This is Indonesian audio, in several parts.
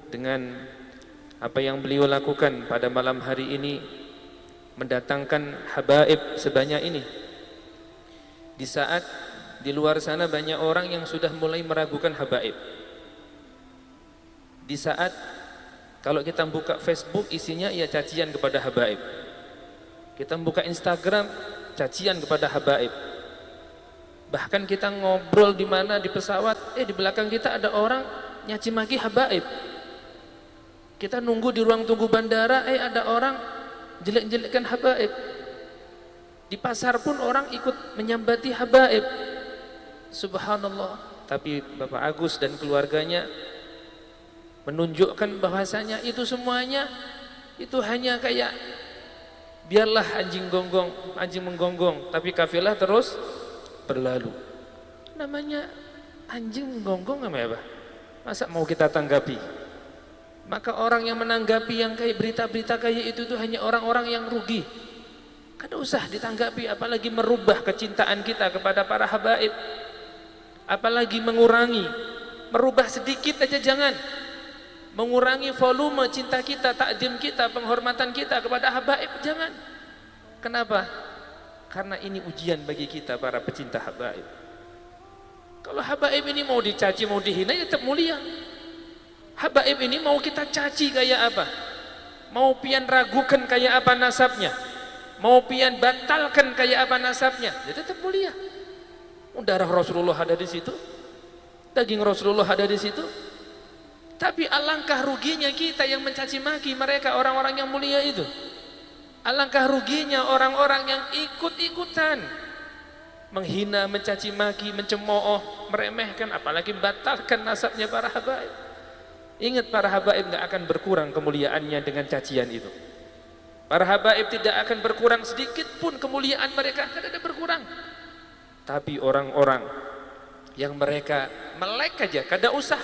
dengan apa yang beliau lakukan pada malam hari ini, mendatangkan habaib sebanyak ini. Di saat di luar sana banyak orang yang sudah mulai meragukan habaib. Di saat kalau kita buka Facebook isinya ya cacian kepada habaib. Kita buka Instagram cacian kepada habaib. Bahkan kita ngobrol di mana di pesawat, di belakang kita ada orang nyaci maki habaib. Kita nunggu di ruang tunggu bandara, ada orang jelek-jelekkan habaib. Di pasar pun orang ikut menyambati habaib. Subhanallah. Tapi Bapak Agus dan keluarganya menunjukkan bahwasanya itu semuanya itu hanya kayak biarlah anjing menggonggong, tapi kafilah terus berlalu. Namanya anjing menggonggong apa? Masa mau kita tanggapi? Maka orang yang menanggapi yang kayak berita-berita kayak itu tuh hanya orang-orang yang rugi. Kada usah ditanggapi, apalagi merubah kecintaan kita kepada para habaib, apalagi mengurangi, merubah sedikit aja jangan, mengurangi volume cinta kita, takdim kita, penghormatan kita kepada habaib jangan. Kenapa? Karena ini ujian bagi kita para pecinta habaib. Kalau habaib ini mau dicaci, mau dihina, ya tetap mulia. Habaib ini mau kita caci kayak apa, mau pian ragukan kayak apa nasabnya, mau pian batalkan kayak apa nasabnya, ya tetap mulia. Darah Rasulullah ada di situ, daging Rasulullah ada di situ. Tapi alangkah ruginya kita yang mencaci maki mereka orang-orang yang mulia itu. Alangkah ruginya orang-orang yang ikut-ikutan menghina, mencaci maki, mencemooh, meremehkan, apalagi batalkan nasabnya para habaib. Ingat, para habaib tidak akan berkurang kemuliaannya dengan cacian itu. Para habaib tidak akan berkurang sedikit pun kemuliaan mereka, tidak ada berkurang. Tapi orang-orang yang mereka melek aja, kada usah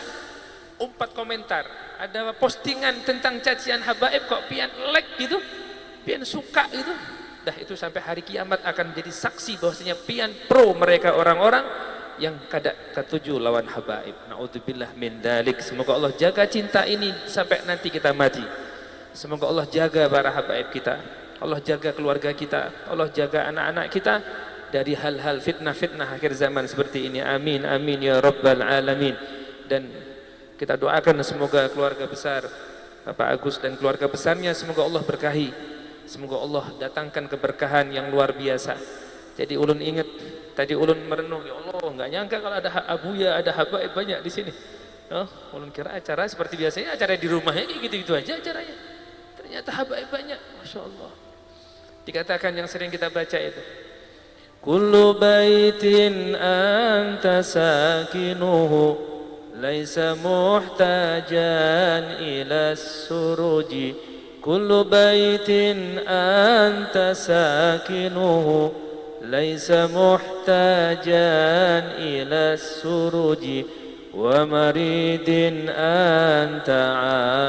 umpat komentar, ada postingan tentang cacian habaib kok pian like gitu, pian suka gitu, dah itu sampai hari kiamat akan menjadi saksi bahwasanya pian pro mereka orang-orang yang kada ketujuh lawan habaib. Naudzubillah min dalik. Semoga Allah jaga cinta ini sampai nanti kita mati. Semoga Allah jaga para habaib kita, Allah jaga keluarga kita, Allah jaga anak-anak kita dari hal-hal fitnah-fitnah akhir zaman seperti ini. Amin amin ya rabbal alamin. Dan kita doakan semoga keluarga besar Bapak Agus dan keluarga besarnya semoga Allah berkahi, semoga Allah datangkan keberkahan yang luar biasa. Jadi ulun ingat tadi ulun merenung, ya Allah nggak nyangka kalau ada abuya, ada habaib banyak di sini. Ulun kira acara seperti biasanya, acara di rumahnya kayak gitu-gitu aja acaranya. Ternyata habaib banyak, masya Allah. Dikatakan yang sering kita baca itu, kullu baitin anta sakinuhu laisa muhtajan ila suruji. Kullu baitin anta sakinuhu laisa muhtajan ila suruji. Wa maridin anta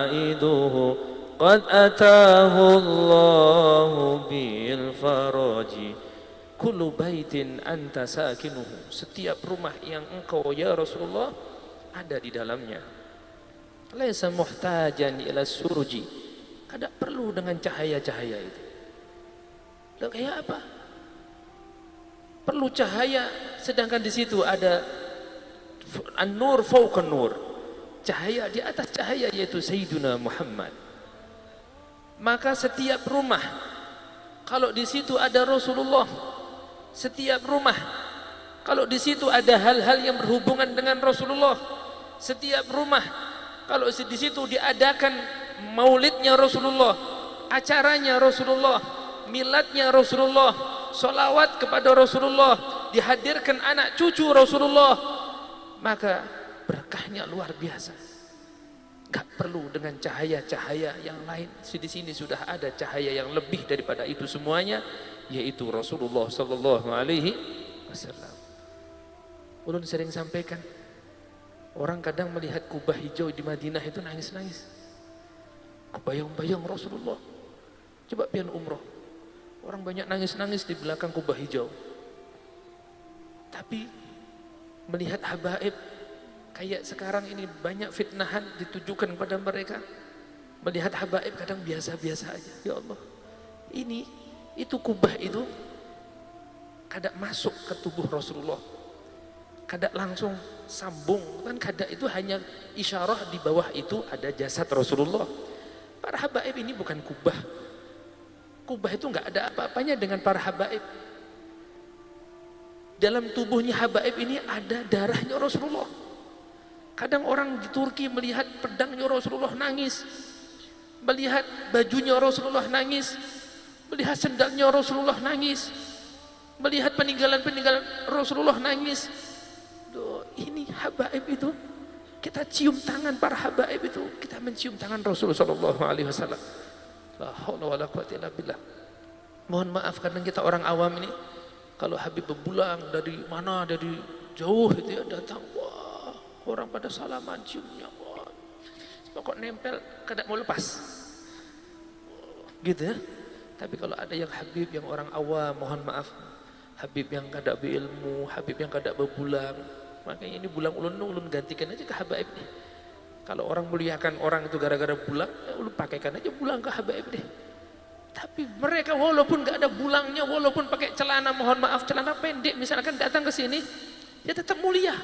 aiduhu qad atahu Allahu bil faraji. Kullu baitin anta sakinuhu, setiap rumah yang engkau ya Rasulullah ada di dalamnya, laisa muhtajan ila suruji, kada perlu dengan cahaya-cahaya itu. Loh, kayak apa? Perlu cahaya, sedangkan di situ ada an-nur fawqa nur, cahaya di atas cahaya, yaitu Sayyiduna Muhammad. Maka setiap rumah kalau di situ ada Rasulullah, setiap rumah kalau di situ ada hal-hal yang berhubungan dengan Rasulullah, setiap rumah kalau di situ diadakan maulidnya Rasulullah, acaranya Rasulullah, miladnya Rasulullah, solawat kepada Rasulullah, dihadirkan anak cucu Rasulullah, maka berkahnya luar biasa. Gak perlu dengan cahaya-cahaya yang lain. Di sini sudah ada cahaya yang lebih daripada itu semuanya, yaitu Rasulullah sallallahu alaihi wasallam. Ulun sering sampaikan, orang kadang melihat kubah hijau di Madinah itu nangis-nangis. Kebayang-bayang Rasulullah. Coba pian umroh, orang banyak nangis-nangis di belakang kubah hijau. Tapi melihat habaib, kayak sekarang ini banyak fitnahan ditujukan kepada mereka. Melihat habaib kadang biasa-biasa aja. Ya Allah, itu kubah itu kada masuk ke tubuh Rasulullah, kada langsung sambung kan, kada itu hanya isyarah di bawah itu ada jasad Rasulullah. Para habaib ini bukan kubah. Kubah itu nggak ada apa-apanya dengan para habaib. Dalam tubuhnya habaib ini ada darahnya Rasulullah. Kadang orang di Turki melihat pedangnya Rasulullah nangis, melihat bajunya Rasulullah nangis, melihat sendalnya Rasulullah nangis, melihat peninggalan-peninggalan Rasulullah nangis. Duh, ini habaib itu, kita cium tangan para habaib itu, kita mencium tangan Rasulullah sallallahu alaihi wasallam. La haula wala quwwata illa billah. Mohon maaf kadang kita orang awam ini, kalau Habib berpulang dari mana, dari jauh itu ya datang, wah orang pada salaman ciumnya, wah kok nempel, kada mau lepas, gitu ya. Tapi kalau ada yang Habib yang orang awam, mohon maaf, Habib yang kada berilmu, Habib yang kada berpulang, makanya ini bulang ulun gantikan aja ke habaib nih. Kalau orang muliakan orang itu gara-gara bulang, ya ulun pakaikan aja bulang ke habaib deh. Tapi mereka walaupun gak ada bulangnya, walaupun pakai celana, mohon maaf, celana pendek misalkan datang ke sini, dia tetap mulia.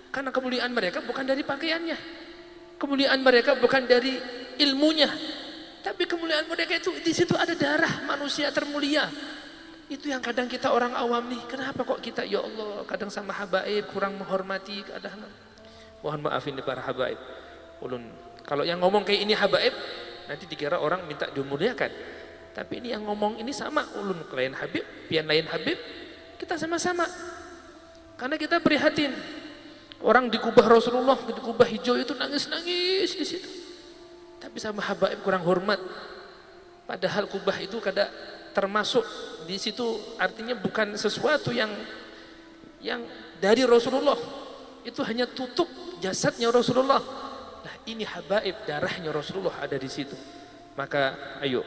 Karena kemuliaan mereka bukan dari pakaiannya, kemuliaan mereka bukan dari ilmunya, tapi kemuliaan mereka itu di situ ada darah manusia termulia. Itu yang kadang kita orang awam nih, kenapa kok kita ya Allah kadang sama habaib kurang menghormati kadang. Mohon maaf ini para habaib. Ulun kalau yang ngomong kayak ini habaib, nanti dikira orang minta dimuliakan. Tapi ini yang ngomong ini sama, ulun lain Habib, pian lain Habib, kita sama-sama. Karena kita prihatin. Orang di kubah Rasulullah, di kubah hijau itu nangis-nangis di situ. Tapi sama habaib kurang hormat. Padahal kubah itu kada termasuk di situ, artinya bukan sesuatu yang dari Rasulullah. Itu hanya tutup jasadnya Rasulullah. Nah, ini habaib, darahnya Rasulullah ada di situ. Maka ayo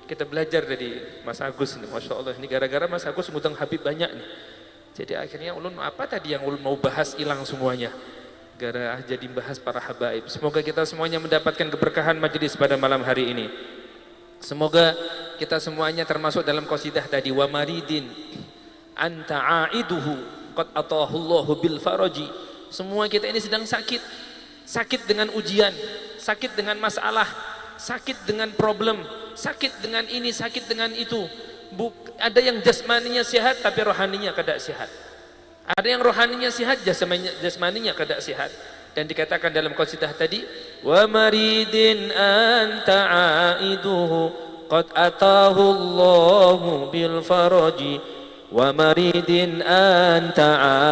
kita belajar dari Mas Agus nih, Masya Allah, ini gara-gara Mas Agus ngutang Habib banyak nih. Jadi akhirnya ulun apa tadi yang ulun mau bahas hilang semuanya. Gara jadi bahas para habaib. Semoga kita semuanya mendapatkan keberkahan majelis pada malam hari ini. Semoga kita semuanya termasuk dalam qasidah tadi, wa maridin anta aiduhu qad atahu Allahu bil faraji. Semua kita ini sedang sakit. Sakit dengan ujian, sakit dengan masalah, sakit dengan problem, sakit dengan ini, sakit dengan itu. Ada yang jasmaninya sehat tapi rohaninya kada sehat. Ada yang rohaninya sehat, jasmaninya kada sehat. Dan dikatakan dalam qasidah tadi, wa maridin anta aiduhu qad atahu Allahu bil faraji, wa maridin anta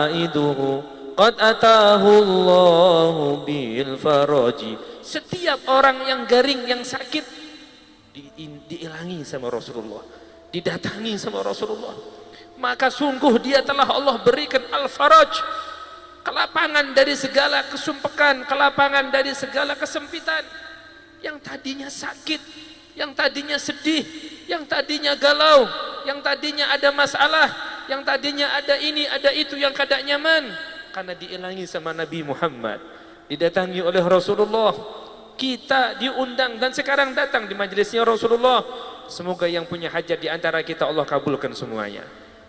aiduhu qad atahu Allahu bil faraji. Setiap orang yang garing, yang sakit diilangi sama Rasulullah, didatangi sama Rasulullah, maka sungguh dia telah Allah berikan al-faraj, kelapangan dari segala kesumpekan, kelapangan dari segala kesempitan. Yang tadinya sakit, yang tadinya sedih, yang tadinya galau, yang tadinya ada masalah, yang tadinya ada ini, ada itu yang kada nyaman, karena diilangi sama Nabi Muhammad, didatangi oleh Rasulullah. Kita diundang dan sekarang datang di majelisnya Rasulullah. Semoga yang punya hajat di antara kita Allah kabulkan semuanya.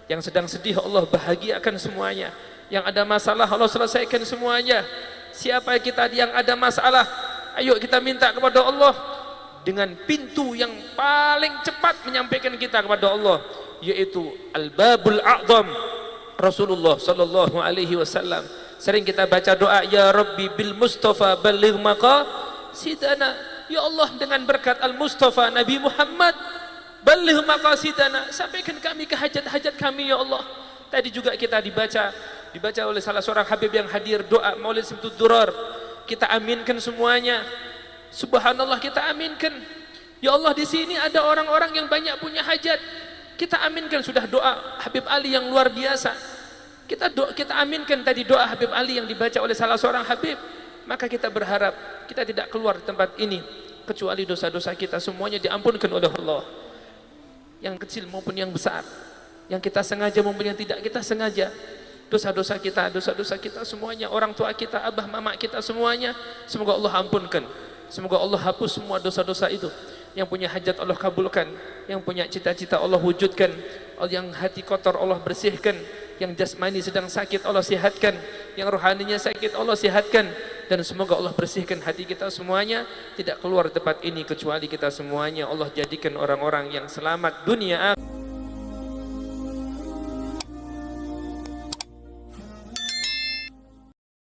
Yang sedang sedih Allah bahagiakan semuanya. Yang ada masalah Allah selesaikan semuanya. Siapa kita yang ada masalah, ayo kita minta kepada Allah dengan pintu yang paling cepat menyampaikan kita kepada Allah, yaitu Al-Babul A'zam. Rasulullah sallallahu alaihi wasallam sering kita baca doa, ya Rabbi bil Mustafa balligh maqasidana. Ya Allah, dengan berkat Al-Mustafa Nabi Muhammad, balligh maqasidana, sampaikan kami ke hajat-hajat kami ya Allah. Tadi juga kita dibaca oleh salah seorang Habib yang hadir doa Maulid Simtud Durar. Kita aminkan semuanya. Subhanallah, kita aminkan. Ya Allah, di sini ada orang-orang yang banyak punya hajat. Kita aminkan sudah doa Habib Ali yang luar biasa. Kita aminkan tadi doa Habib Ali yang dibaca oleh salah seorang Habib. Maka kita berharap kita tidak keluar di tempat ini kecuali dosa-dosa kita semuanya diampunkan oleh Allah. Yang kecil maupun yang besar, yang kita sengaja maupun yang tidak kita sengaja. dosa-dosa kita semuanya, orang tua kita, abah mama kita semuanya, semoga Allah ampunkan, semoga Allah hapus semua dosa-dosa itu. Yang punya hajat Allah kabulkan, yang punya cita-cita Allah wujudkan, yang hati kotor Allah bersihkan, yang jasmani sedang sakit Allah sehatkan, yang rohaninya sakit Allah sehatkan, dan semoga Allah bersihkan hati kita semuanya, tidak keluar tempat ini kecuali kita semuanya Allah jadikan orang-orang yang selamat dunia akhirat.